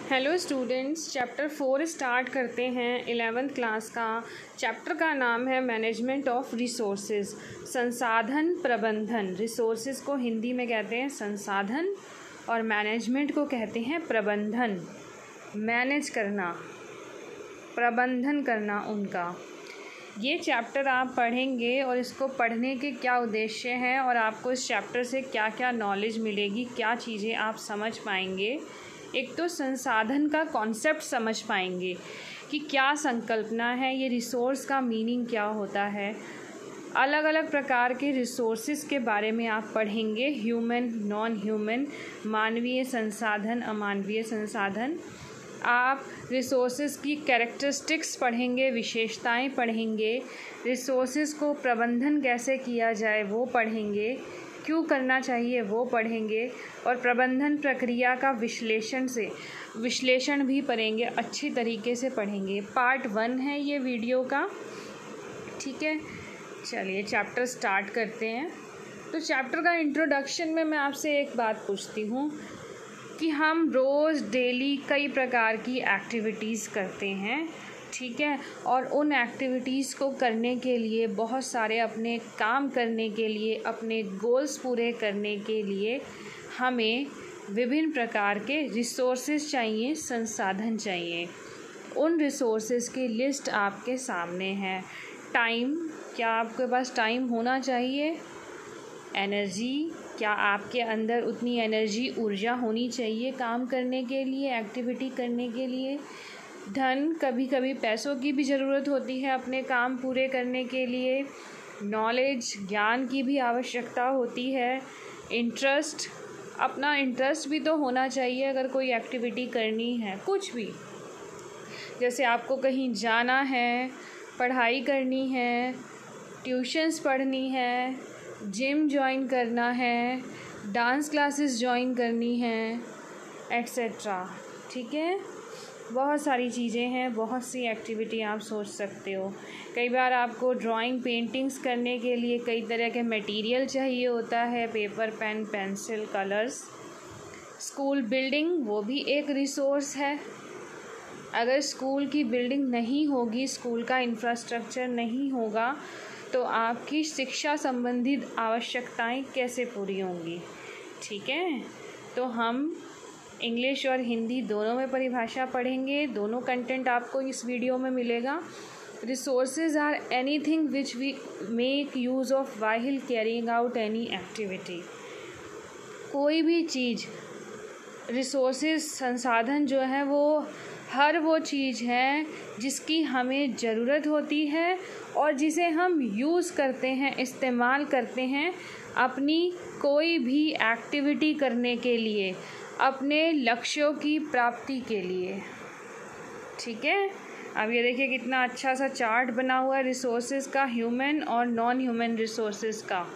Hello students, chapter 4 start करते हैं 11th class का। चैप्टर का नाम है मैनेजमेंट ऑफ रिसोर्सेज, संसाधन प्रबंधन। रिसोर्सेज को हिंदी में कहते हैं संसाधन और मैनेजमेंट को कहते हैं प्रबंधन। मैनेज करना, प्रबंधन करना उनका। ये चैप्टर आप पढ़ेंगे और इसको पढ़ने के क्या उद्देश्य हैं और आपको इस चैप्टर से क्या क्या नॉलेज मिलेगी, क्या चीज़ें आप समझ पाएंगे। एक तो संसाधन का कॉन्सेप्ट समझ पाएंगे कि क्या संकल्पना है, ये रिसोर्स का मीनिंग क्या होता है। अलग अलग प्रकार के रिसोर्सेज के बारे में आप पढ़ेंगे, ह्यूमन, नॉन ह्यूमन, मानवीय संसाधन, अमानवीय संसाधन। आप रिसोर्सेज की कैरेक्टरिस्टिक्स पढ़ेंगे, विशेषताएं पढ़ेंगे, रिसोर्सेज को प्रबंधन कैसे किया जाए वो पढ़ेंगे, क्यों करना चाहिए वो पढ़ेंगे, और प्रबंधन प्रक्रिया का विश्लेषण भी पढ़ेंगे, अच्छी तरीके से पढ़ेंगे। पार्ट 1 है ये वीडियो का, ठीक है। चलिए चैप्टर स्टार्ट करते हैं। तो चैप्टर का इंट्रोडक्शन में मैं आपसे एक बात पूछती हूँ कि हम रोज़ डेली कई प्रकार की एक्टिविटीज़ करते हैं, ठीक है, और उन एक्टिविटीज़ को करने के लिए, बहुत सारे अपने काम करने के लिए, अपने गोल्स पूरे करने के लिए हमें विभिन्न प्रकार के रिसोर्सेज चाहिए, संसाधन चाहिए। उन रिसोर्सेज की लिस्ट आपके सामने है। टाइम, क्या आपके पास टाइम होना चाहिए? एनर्जी, क्या आपके अंदर उतनी एनर्जी, ऊर्जा होनी चाहिए काम करने के लिए, एक्टिविटी करने के लिए। धन, कभी कभी पैसों की भी ज़रूरत होती है अपने काम पूरे करने के लिए। नॉलेज, ज्ञान की भी आवश्यकता होती है। इंटरेस्ट, अपना इंटरेस्ट भी तो होना चाहिए अगर कोई एक्टिविटी करनी है, कुछ भी। जैसे आपको कहीं जाना है, पढ़ाई करनी है, ट्यूशन्स पढ़नी है, जिम ज्वाइन करना है, डांस क्लासेस ज्वाइन करनी है, एट्सेट्रा, ठीक है। बहुत सारी चीज़ें हैं, बहुत सी एक्टिविटी आप सोच सकते हो। कई बार आपको ड्राइंग, पेंटिंग्स करने के लिए कई तरह के मटेरियल चाहिए होता है, paper, pen, pencil, colours. School building, वो भी एक रिसोर्स है। अगर स्कूल की बिल्डिंग नहीं होगी, स्कूल का इंफ्रास्ट्रक्चर नहीं होगा, तो आपकी शिक्षा संबंधित आवश्यकताएं कैसे पूरी होंगी, ठीक है। तो हम इंग्लिश और हिंदी दोनों में परिभाषा पढ़ेंगे, दोनों कंटेंट आपको इस वीडियो में मिलेगा। Resources are anything which we make use of while carrying out any activity. कोई भी चीज़, रिसोर्सेज, संसाधन जो है वो हर वो चीज़ है जिसकी हमें ज़रूरत होती है और जिसे हम यूज़ करते हैं, इस्तेमाल करते हैं अपनी कोई भी एक्टिविटी करने के लिए, अपने लक्ष्यों की प्राप्ति के लिए, ठीक है। अब ये देखिए कितना अच्छा सा चार्ट बना हुआ है रिसोर्सेज का, ह्यूमन और नॉन ह्यूमन रिसोर्सेज का।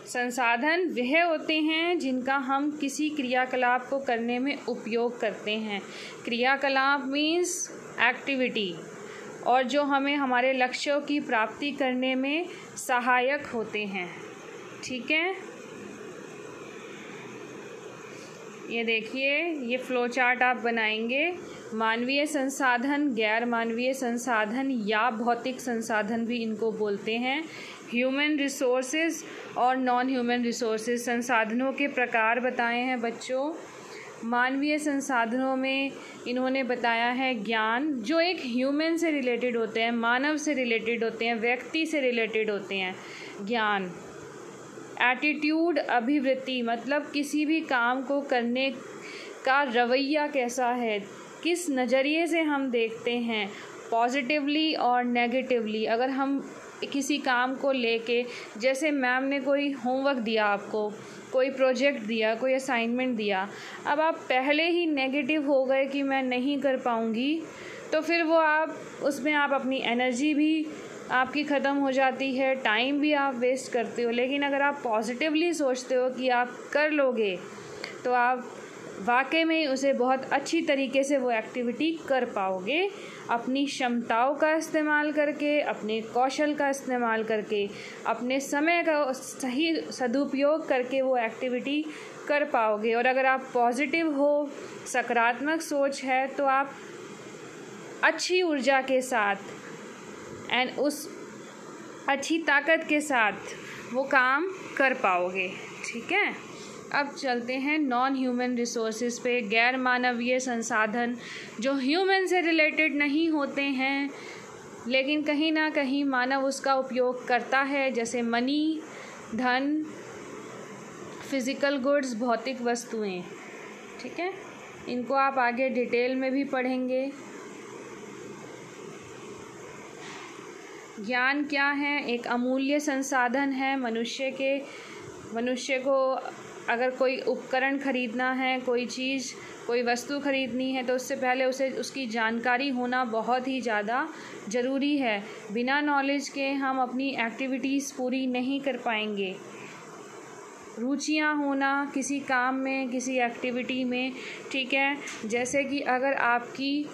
संसाधन वह होते हैं जिनका हम किसी क्रियाकलाप को करने में उपयोग करते हैं। क्रियाकलाप मीन्स एक्टिविटी, और जो हमें हमारे लक्ष्यों की प्राप्ति करने में सहायक होते हैं, ठीक है। ये देखिए, ये फ्लो चार्ट आप बनाएंगे। मानवीय संसाधन, गैर मानवीय संसाधन या भौतिक संसाधन भी इनको बोलते हैं। ह्यूमन रिसोर्सेज और नॉन ह्यूमन रिसोर्सेज, संसाधनों के प्रकार बताए हैं बच्चों। मानवीय संसाधनों में इन्होंने बताया है ज्ञान, जो एक ह्यूमन से रिलेटेड होते हैं, मानव से रिलेटेड होते हैं, व्यक्ति से रिलेटेड होते हैं, ज्ञान। एटीट्यूड, अभिवृत्ति, मतलब किसी भी काम को करने का रवैया कैसा है, किस नज़रिए से हम देखते हैं, पॉजिटिवली और नेगेटिवली। अगर हम किसी काम को लेके, जैसे मैम ने कोई होमवर्क दिया आपको, कोई प्रोजेक्ट दिया, कोई असाइनमेंट दिया, अब आप पहले ही नेगेटिव हो गए कि मैं नहीं कर पाऊँगी, तो फिर वो उसमें आप अपनी एनर्जी भी आपकी ख़त्म हो जाती है, टाइम भी आप वेस्ट करते हो। लेकिन अगर आप पॉजिटिवली सोचते हो कि आप कर लोगे, तो आप वाकई में उसे बहुत अच्छी तरीके से वो एक्टिविटी कर पाओगे। अपनी क्षमताओं का इस्तेमाल करके, अपने कौशल का इस्तेमाल करके, अपने समय का सही सदुपयोग करके वो एक्टिविटी कर पाओगे। और अगर आप पॉजिटिव हो, सकारात्मक सोच है, तो आप अच्छी ऊर्जा के साथ एंड उस अच्छी ताकत के साथ वो काम कर पाओगे। ठीक है, अब चलते हैं नॉन ह्यूमन रिसोर्सेज पे। गैर मानवीय संसाधन जो ह्यूमन से रिलेटेड नहीं होते हैं लेकिन कहीं ना कहीं मानव उसका उपयोग करता है, जैसे मनी, धन, फिज़िकल गुड्स, भौतिक वस्तुएं। ठीक है, इनको आप आगे डिटेल में भी पढ़ेंगे। ज्ञान क्या है? एक अमूल्य संसाधन है मनुष्य को अगर कोई उपकरण खरीदना है, कोई चीज़, कोई वस्तु खरीदनी है, तो उससे पहले उसे उसकी जानकारी होना बहुत ही ज़्यादा ज़रूरी है। बिना नॉलेज के हम अपनी एक्टिविटीज़ पूरी नहीं कर पाएंगे। रुचियाँ होना किसी काम में, किसी एक्टिविटी में। ठीक है, जैसे कि अगर आपकी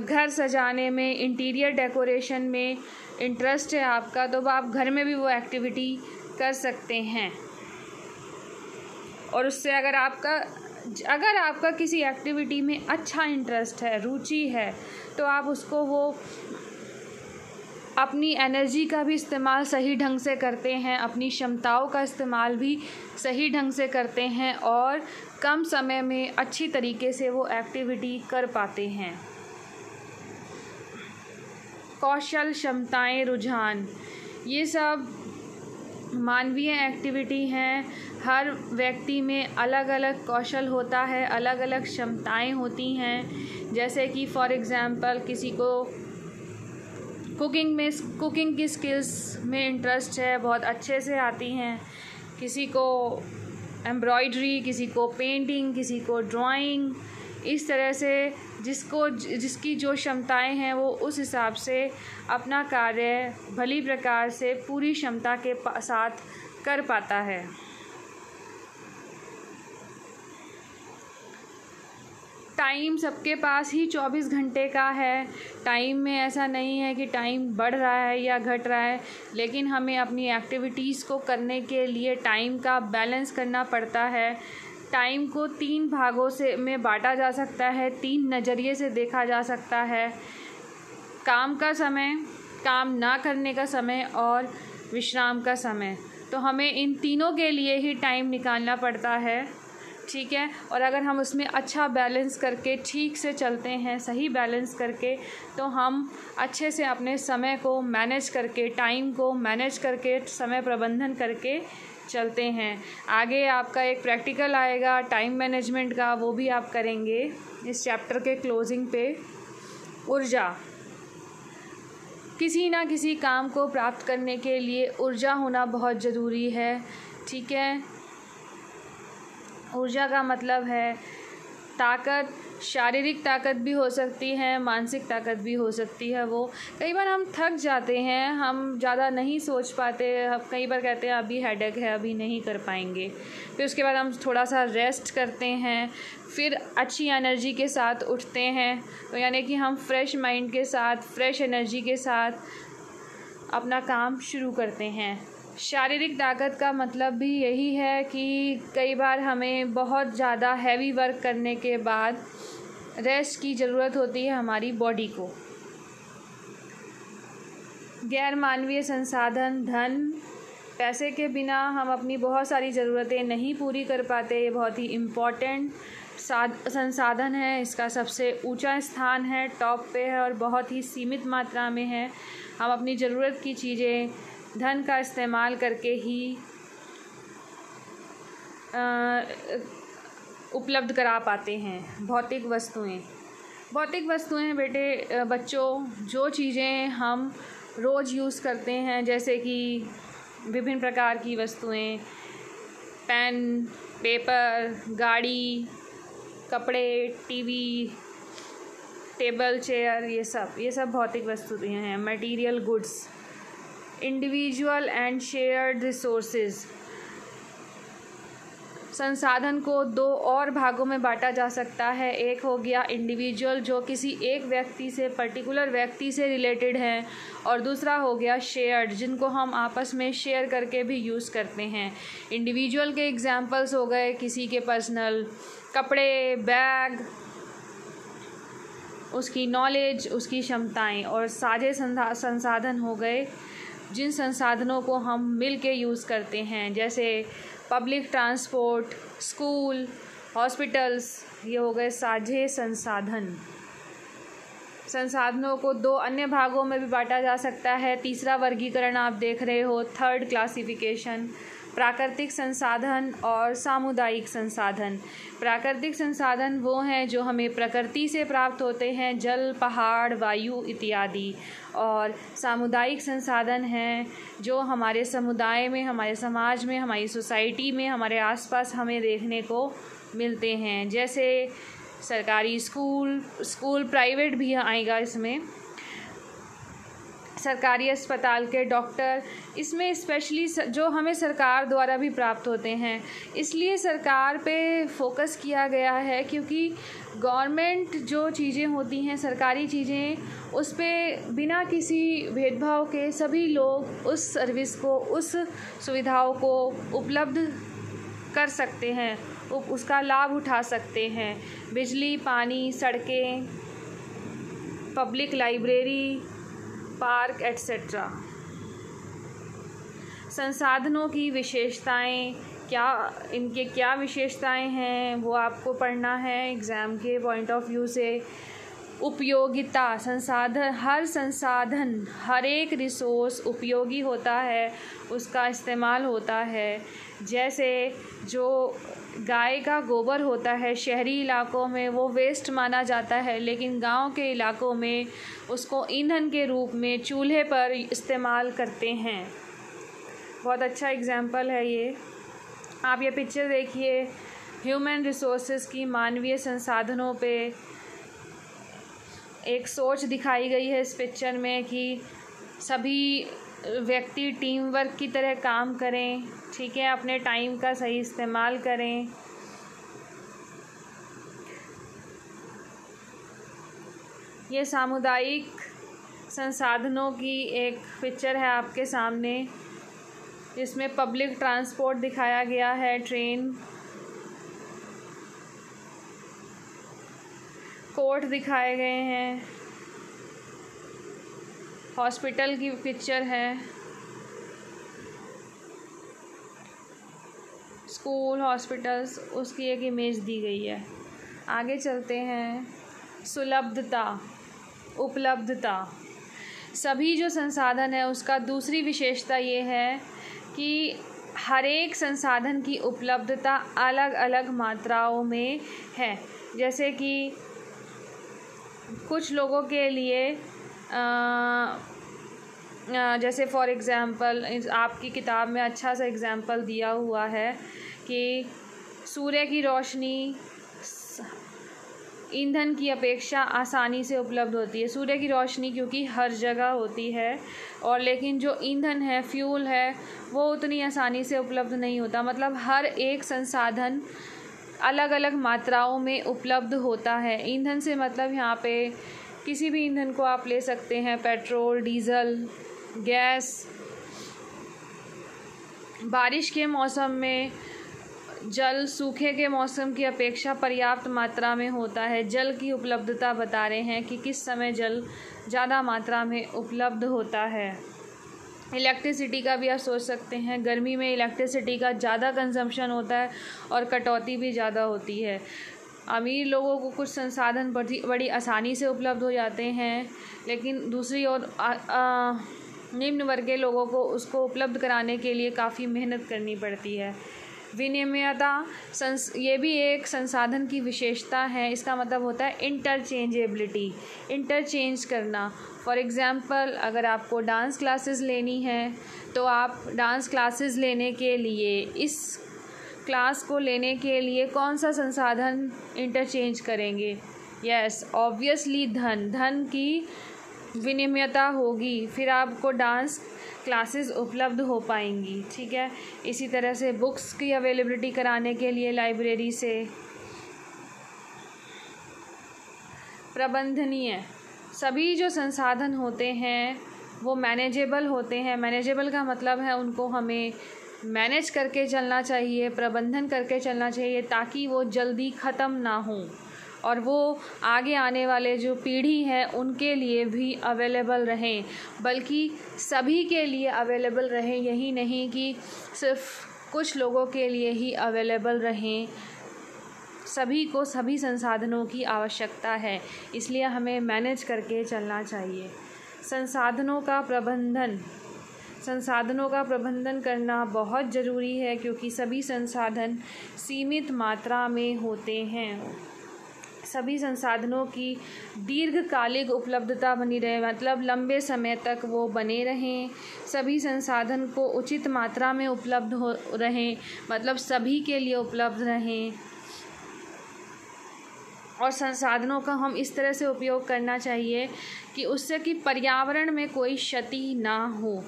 घर सजाने में, इंटीरियर डेकोरेशन में इंटरेस्ट है आपका, तो आप घर में भी वो एक्टिविटी कर सकते हैं। और उससे अगर आपका किसी एक्टिविटी में अच्छा इंटरेस्ट है, रुचि है, तो आप उसको वो अपनी एनर्जी का भी इस्तेमाल सही ढंग से करते हैं, अपनी क्षमताओं का इस्तेमाल भी सही ढंग से करते हैं और कम समय में अच्छी तरीके से वो एक्टिविटी कर पाते हैं। कौशल, क्षमताएं, रुझान, ये सब मानवीय एक्टिविटी हैं। हर व्यक्ति में अलग अलग कौशल होता है, अलग अलग क्षमताएं होती हैं। जैसे कि फॉर एग्ज़ाम्पल किसी को कुकिंग की स्किल्स में इंटरेस्ट है, बहुत अच्छे से आती हैं। किसी को एम्ब्रॉयडरी, किसी को पेंटिंग, किसी को ड्राइंग। इस तरह से जिसकी जो क्षमताएं हैं वो उस हिसाब से अपना कार्य भली प्रकार से पूरी क्षमता के साथ कर पाता है। टाइम सबके पास ही 24 घंटे का है। टाइम में ऐसा नहीं है कि टाइम बढ़ रहा है या घट रहा है, लेकिन हमें अपनी एक्टिविटीज़ को करने के लिए टाइम का बैलेंस करना पड़ता है। टाइम को 3 भागों में बांटा जा सकता है, 3 नज़रिए से देखा जा सकता है। काम का समय, काम ना करने का समय और विश्राम का समय। तो हमें इन तीनों के लिए ही टाइम निकालना पड़ता है। ठीक है, और अगर हम उसमें अच्छा बैलेंस करके ठीक से चलते हैं, सही बैलेंस करके, तो हम अच्छे से अपने समय को मैनेज करके, टाइम को मैनेज करके, समय प्रबंधन करके चलते हैं। आगे आपका एक प्रैक्टिकल आएगा टाइम मैनेजमेंट का, वो भी आप करेंगे इस चैप्टर के क्लोजिंग पे। ऊर्जा, किसी ना किसी काम को प्राप्त करने के लिए ऊर्जा होना बहुत ज़रूरी है। ठीक है, ऊर्जा का मतलब है ताकत। शारीरिक ताकत भी हो सकती है, मानसिक ताकत भी हो सकती है। वो कई बार हम थक जाते हैं, हम ज़्यादा नहीं सोच पाते, हम कई बार कहते हैं अभी हेडेक है, अभी नहीं कर पाएंगे। फिर उसके बाद हम थोड़ा सा रेस्ट करते हैं, फिर अच्छी एनर्जी के साथ उठते हैं। तो यानी कि हम फ्रेश माइंड के साथ, फ्रेश एनर्जी के साथ अपना काम शुरू करते हैं। शारीरिक ताकत का मतलब भी यही है कि कई बार हमें बहुत ज़्यादा हैवी वर्क करने के बाद रेस्ट की ज़रूरत होती है हमारी बॉडी को। गैर मानवीय संसाधन, धन, पैसे के बिना हम अपनी बहुत सारी ज़रूरतें नहीं पूरी कर पाते। ये बहुत ही इम्पॉर्टेंट संसाधन है, इसका सबसे ऊंचा स्थान है, टॉप पे है और बहुत ही सीमित मात्रा में है। हम अपनी ज़रूरत की चीज़ें धन का इस्तेमाल करके ही उपलब्ध करा पाते हैं। भौतिक वस्तुएं बच्चों, जो चीज़ें हम रोज़ यूज़ करते हैं, जैसे कि विभिन्न प्रकार की वस्तुएं, पेन, पेपर, गाड़ी, कपड़े, टीवी, टेबल, चेयर, ये सब भौतिक वस्तुएं हैं। Material goods, individual and shared resources, संसाधन को दो और भागों में बांटा जा सकता है। एक हो गया इंडिविजुअल, जो किसी एक व्यक्ति से, पर्टिकुलर व्यक्ति से रिलेटेड है, और दूसरा हो गया शेयर्ड, जिनको हम आपस में शेयर करके भी यूज़ करते हैं। इंडिविजुअल के एग्जांपल्स हो गए किसी के पर्सनल कपड़े, बैग, उसकी नॉलेज, उसकी क्षमताएं, और साझे संसाधन हो गए जिन संसाधनों को हम मिल के यूज़ करते हैं, जैसे पब्लिक ट्रांसपोर्ट, स्कूल, हॉस्पिटल्स, ये हो गए साझे संसाधन। संसाधनों को दो अन्य भागों में भी बांटा जा सकता है। तीसरा वर्गीकरण आप देख रहे हो, थर्ड क्लासिफिकेशन, प्राकृतिक संसाधन और सामुदायिक संसाधन। प्राकृतिक संसाधन वो हैं जो हमें प्रकृति से प्राप्त होते हैं, जल, पहाड़, वायु इत्यादि। और सामुदायिक संसाधन हैं जो हमारे समुदाय में, हमारे समाज में, हमारी सोसाइटी में, हमारे आसपास हमें देखने को मिलते हैं, जैसे सरकारी स्कूल, प्राइवेट भी आएगा इसमें, सरकारी अस्पताल के डॉक्टर, इसमें स्पेशली जो हमें सरकार द्वारा भी प्राप्त होते हैं। इसलिए सरकार पे फोकस किया गया है, क्योंकि गवर्नमेंट जो चीज़ें होती हैं, सरकारी चीज़ें, उस पे बिना किसी भेदभाव के सभी लोग उस सर्विस को, उस सुविधाओं को उपलब्ध कर सकते हैं, उसका लाभ उठा सकते हैं। बिजली, पानी, सड़कें, पब्लिक लाइब्रेरी, पार्क एट्सेट्रा। संसाधनों की विशेषताएं, इनके क्या विशेषताएं हैं वो आपको पढ़ना है एग्ज़ाम के पॉइंट ऑफ व्यू से। उपयोगिता, हर संसाधन, हर एक रिसोर्स उपयोगी होता है, उसका इस्तेमाल होता है। जैसे जो गाय का गोबर होता है, शहरी इलाकों में वो वेस्ट माना जाता है, लेकिन गांव के इलाकों में उसको ईंधन के रूप में चूल्हे पर इस्तेमाल करते हैं। बहुत अच्छा एग्जाम्पल है ये। आप ये पिक्चर देखिए, ह्यूमन रिसोर्सेज की, मानवीय संसाधनों पे एक सोच दिखाई गई है इस पिक्चर में कि सभी व्यक्ति टीम वर्क की तरह काम करें, ठीक है, अपने टाइम का सही इस्तेमाल करें। ये सामुदायिक संसाधनों की एक पिक्चर है आपके सामने, जिसमें पब्लिक ट्रांसपोर्ट दिखाया गया है, ट्रेन, कोर्ट दिखाए गए हैं, हॉस्पिटल की पिक्चर है, स्कूल, हॉस्पिटल्स, उसकी एक इमेज दी गई है। आगे चलते हैं। सुलभता, उपलब्धता, सभी जो संसाधन है उसका दूसरी विशेषता ये है कि हर एक संसाधन की उपलब्धता अलग अलग मात्राओं में है। जैसे कि कुछ लोगों के लिए जैसे फॉर एग्ज़ाम्पल आपकी किताब में अच्छा सा एग्ज़ाम्पल दिया हुआ है कि सूर्य की रोशनी ईंधन की अपेक्षा आसानी से उपलब्ध होती है। सूर्य की रोशनी क्योंकि हर जगह होती है, और लेकिन जो ईंधन है, फ्यूल है, वो उतनी आसानी से उपलब्ध नहीं होता। मतलब हर एक संसाधन अलग अलग मात्राओं में उपलब्ध होता है। ईंधन से मतलब यहाँ पे किसी भी ईंधन को आप ले सकते हैं, पेट्रोल, डीजल, गैस। बारिश के मौसम में जल सूखे के मौसम की अपेक्षा पर्याप्त मात्रा में होता है। जल की उपलब्धता बता रहे हैं कि किस समय जल ज़्यादा मात्रा में उपलब्ध होता है। इलेक्ट्रिसिटी का भी आप सोच सकते हैं, गर्मी में इलेक्ट्रिसिटी का ज़्यादा कंजम्पशन होता है और कटौती भी ज़्यादा होती है। अमीर लोगों को कुछ संसाधन बड़ी आसानी से उपलब्ध हो जाते हैं, लेकिन दूसरी ओर निम्न वर्ग के लोगों को उसको उपलब्ध कराने के लिए काफ़ी मेहनत करनी पड़ती है। विनिमयता, ये भी एक संसाधन की विशेषता है। इसका मतलब होता है इंटरचेंजेबिलिटी, इंटरचेंज करना। फॉर एग्ज़ाम्पल, अगर आपको डांस क्लासेस लेनी है तो आप डांस क्लासेस लेने के लिए, इस क्लास को लेने के लिए कौन सा संसाधन इंटरचेंज करेंगे? यस, ऑब्वियसली धन की विनिमयता होगी। फिर आपको डांस क्लासेस उपलब्ध हो पाएंगी। ठीक है, इसी तरह से बुक्स की अवेलेबिलिटी कराने के लिए लाइब्रेरी से प्रबंधनीय सभी जो संसाधन होते हैं वो मैनेजेबल होते हैं। मैनेजेबल का मतलब है उनको हमें मैनेज करके चलना चाहिए, प्रबंधन करके चलना चाहिए, ताकि वो जल्दी ख़त्म ना हो और वो आगे आने वाले जो पीढ़ी है उनके लिए भी अवेलेबल रहें, बल्कि सभी के लिए अवेलेबल रहें। यही नहीं कि सिर्फ कुछ लोगों के लिए ही अवेलेबल रहें, सभी को सभी संसाधनों की आवश्यकता है, इसलिए हमें मैनेज करके चलना चाहिए। संसाधनों का प्रबंधन करना बहुत ज़रूरी है, क्योंकि सभी संसाधन सीमित मात्रा में होते हैं। सभी संसाधनों की दीर्घकालिक उपलब्धता बनी रहे, मतलब लंबे समय तक वो बने रहें। सभी संसाधन को उचित मात्रा में उपलब्ध हो रहें, मतलब सभी के लिए उपलब्ध रहें। और संसाधनों का हम इस तरह से उपयोग करना चाहिए कि उससे कि पर्यावरण में कोई क्षति ना हो।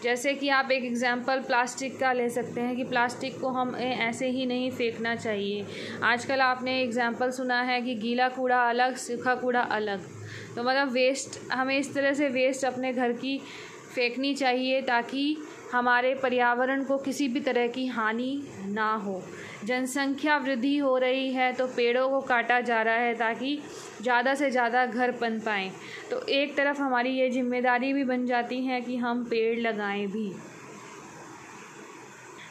जैसे कि आप एक एग्जांपल प्लास्टिक का ले सकते हैं कि प्लास्टिक को हम ऐसे ही नहीं फेंकना चाहिए। आजकल आपने एग्जांपल सुना है कि गीला कूड़ा अलग, सूखा कूड़ा अलग। तो मतलब वेस्ट, हमें इस तरह से वेस्ट अपने घर की फेंकनी चाहिए ताकि हमारे पर्यावरण को किसी भी तरह की हानि ना हो। जनसंख्या वृद्धि हो रही है तो पेड़ों को काटा जा रहा है ताकि ज़्यादा से ज़्यादा घर बन पाएँ। तो एक तरफ हमारी ये जिम्मेदारी भी बन जाती है कि हम पेड़ लगाएं भी।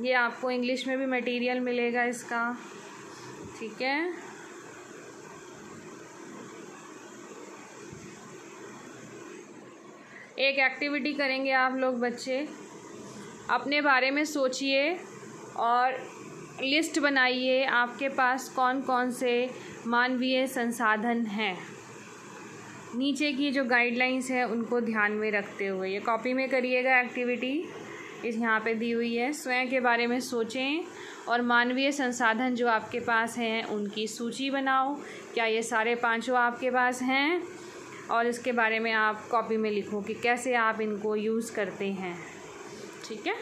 ये आपको इंग्लिश में भी मटेरियल मिलेगा इसका। ठीक है, एक एक्टिविटी करेंगे आप लोग बच्चे। अपने बारे में सोचिए और लिस्ट बनाइए आपके पास कौन कौन से मानवीय संसाधन हैं। नीचे की जो गाइडलाइंस है उनको ध्यान में रखते हुए ये कॉपी में करिएगा एक्टिविटी, इस यहाँ पे दी हुई है। स्वयं के बारे में सोचें और मानवीय संसाधन जो आपके पास हैं उनकी सूची बनाओ। क्या ये सारे पांचों आपके पास हैं? और इसके बारे में आप कॉपी में लिखो कि कैसे आप इनको यूज़ करते हैं। ठीक है।